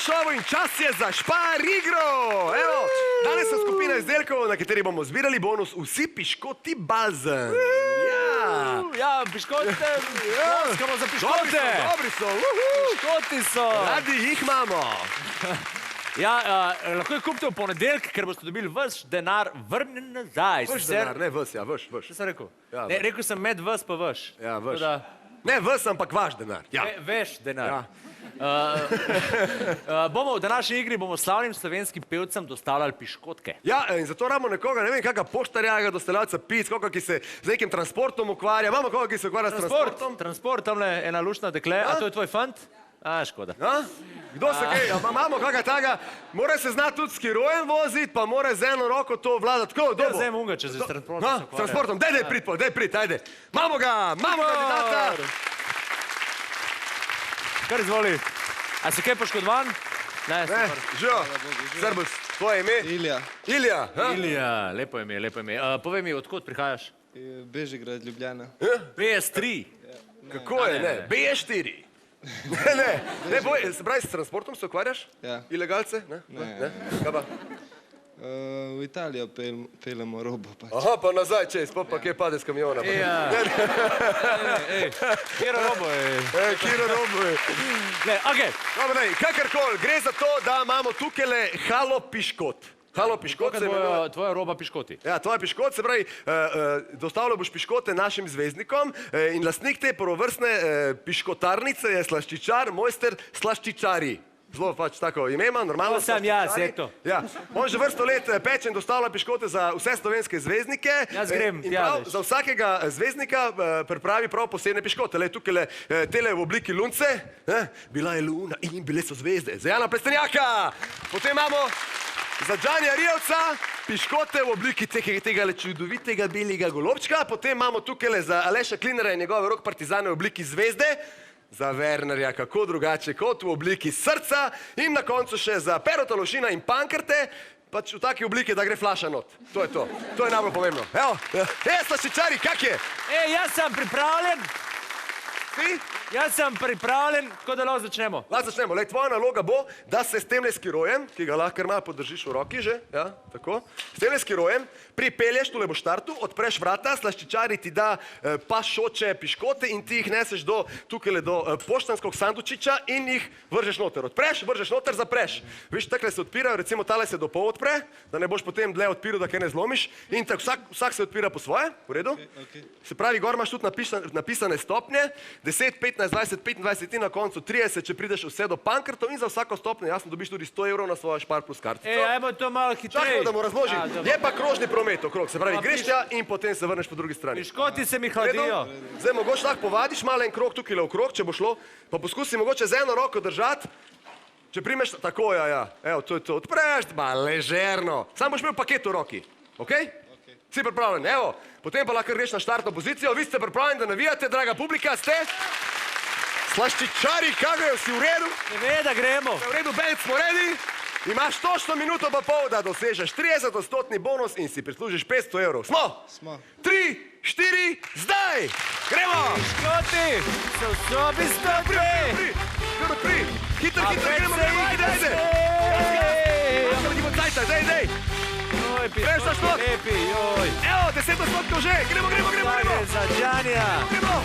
šovu in čas je za Špar igro. Evo, danes so skupina izdelkov, na kateri bomo zbirali bonus Vsi piškoti bazen. Ja, piškote, ploskamo za piškote. Dobri so. Piškoti so. Radi jih imamo. Ja, lahko jih kupite v ponedeljek, ker boste dobili vaš denar vrnjen nazaj. Vaš denar, ne vas, ja, vaš. Kaj sem rekel? Ja, Ne, rekel sem med vas pa vaš. Ja, vaš. Tako Ne vas, ampak vaš denar. Ja. Veš denar. Ja. V današnji igri bomo slavnim slovenskim pevcem dostavljali piškotke. Ja, in zato rabimo nekoga, ne vem, kakega poštarja, dostavljalca pic, koga, ki se z nekim transportom ukvarja. Imamo koga, ki se ukvarja s transportom? Transport, tamle ena luštna dekle. A to je tvoj fant? Škoda. Kdo se kaj? Imamo kakega taga, mora se znati tudi s kirojem voziti, pa mora z eno roko to vladati. Tako, dobo. Zdaj unga, če se s transportom se ukvarja. S transportom, daj prid, ajde. Imamo ga, kandidata. Kar izvoli. A si kaj poškodovan? Ne, super. Živo, Srbus, tvoje ime? Ilija, Ilija, lepo ime. Povej mi, odkot prihajaš? Bežigrad, Ljubljana. BS3. Kako je, ne? B4. Ne, boj, se pravi, s transportom se ukvarjaš? Ja. Ilegalce? Ne. Kaj pa? V Italijo peljemo robo pač. Aha, pa nazaj čez, pa kje pade s kamiona. Ja. Kjero robo je? Kjero robo je. Ne, okej. Dobro, ne, kakorkoli, gre za to, da imamo tukajle halo piškot. Halo piškot se imenuje. Tvoja roba piškoti. Ja, tvoja piškot, se pravi, dostavljal boš piškote našim zvezdnikom in lastnik te prvovrstne piškotarnice je slaščičar, mojster slaščičari. Zelo pač tako ime ima, normalno. To sem jaz, je to. Ja, on že vrsto let peče in dostavlja piškote za vse slovenske zvezdnike. Jaz grem, in tja prav, veš. za vsakega zvezdnika pripravi prav posebne piškote. Tukaj tele v obliki lunce, bila je luna in bile so zvezde. Za Jana Plestenjaka. Potem imamo za Džanja Rijevca piškote v obliki tega čudovitega belega golobčka. Potem imamo tukaj za Aleša Klinera in njegove rok partizane v obliki zvezde. Za Wernerja, kako drugače kot v obliki srca. In na koncu še za Perota Lošina in Pankrte, pač v taki obliki, da gre flaša not. To je to. To je najbolj pomembno. Evo, slaščičari, kak je? Jaz sem pripravljen. Ti? Jaz sem pripravljen, tako da lahko začnemo. Lahko začnemo. Lej, tvoja naloga bo, da se s temle skirojem, ki ga lahko malo podržiš v roki že, ja, tako, s temle skirojem pripelješ, tule boš štartu, odpreš vrata, slaščičari ti da pašoče piškote in ti jih neseš do tukaj do poštanskog sandučiča in jih vržeš noter. Odpreš, vržeš noter, zapreš. Viš, takle se odpirajo, recimo tale se do pol odpre, da ne boš potem dlje odpiral, da kaj ne zlomiš. In tako vsak se odpira po svoje, v redu? Se pravi, gor imaš tudi napisane stopnje, 10, 15, 20, 25 in na koncu 30, če prideš vse do Pankrtov in za vsako stopnjo, jasno, dobiš tudi 100 € na svojo Špar plus kartico. Ajmo to malo hitreje. Čakaj, da mu razložim. Je pa krožni promet okrog, se pravi, greš tja in potem se vrneš po drugi strani. Piškoti se mi hladijo. Zdaj, mogoče lahko povadiš malo en krog tukaj okrog, če bo šlo, pa poskusi mogoče z eno roko držati. Če primeš, tako, ja. Evo, to je to. Odpreš, ma ležerno. Sam boš imel paket v roki, okej? Si pripravljen, evo. Potem pa lahko greš na štartno pozicijo. Vi ste pripravljeni, da navijate, draga publika, ste? Slaščičari, kako je, si v redu? Ne ve, da gremo. V redu, Benc, smo redi? Imaš točno minuto pa pol, da dosežeš 30% bonus in si prislužiš 500 €. Smo? Smo. 3, 4, zdaj! Gremo! Piškoti so v sobi 102. Pri. Hitro, gremo, ajde! Naredimo cajta, dej! Greš za štot! Evo, 10% že, gremo! Za Džanja. Gremo!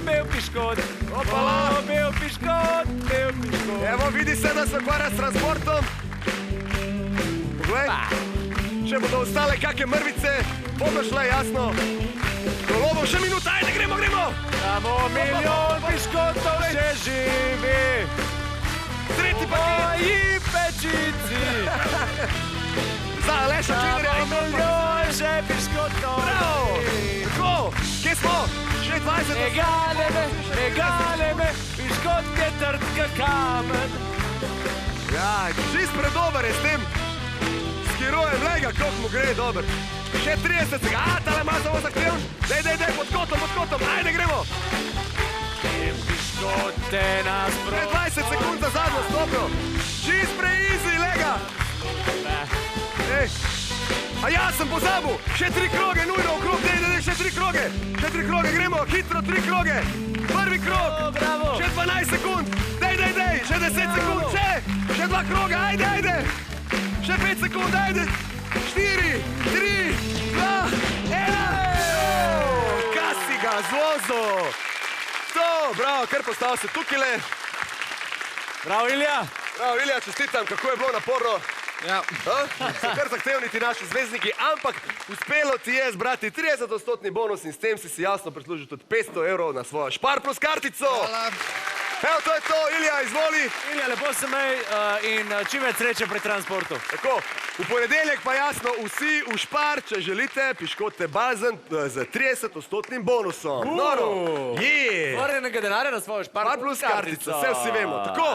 Bel piškot. Bel piškot. Evo, vidi se, da se ukvarja s transportom. Poglej, če bodo ostale kakve mrvice, bodo šle, jasno. Golobov, še minuta, ajde, gremo! Samo milijon piškotov še živi. Tretji paket. Moji pečici. Za Aleša Klinera in milijon še piškotov. Bravo! Tako, kje smo? Še 20. Ne gane me, piškotke trtka kamen. Ja, čist predober je s tem skirojem, lega, koliko mu gre, dober. Še 30 sekund, tale malo samo zahtevn. Dej, pod kotom, ajde, gremo. Piškote nas Še 20 sekund za zadnjo stopnjo. Čist pre-easy, lega. A ja, sem pozabil. Še 3 kroge, nujno okrog, dej, še 3 kroge. Še 3 kroge, gremo, hitro 3 kroge. Prvi krog. Bravo. Še 12 sekund. Dej, še 10 sekund, še 2 kroga, ajde. Še 5 sekund, ajde. 4, 3, 2, 1. Kaj si ga zvozil? To, bravo, kar postavil se tukajle. Bravo, Ilija. Bravo, Ilija, čestitam, kako je bilo naporno. Ja. So kar zahtevni ti naši zvezdniki, ampak uspelo ti je zbrati 30% bonus in s tem si jasno prislužil tudi 500 evrov na svojo Špar plus kartico. Hvala. Evo, to je to, Ilija, izvoli. Ilija, lepo se mej in čim več sreče pri transportu. Tako, v ponedeljek pa jasno vsi v Špar, če želite, piškote bazen z 30% bonusom. Noro. Vrnenega denarja na svojo Špar Špar plus kartico, vse vsi vemo. Tako.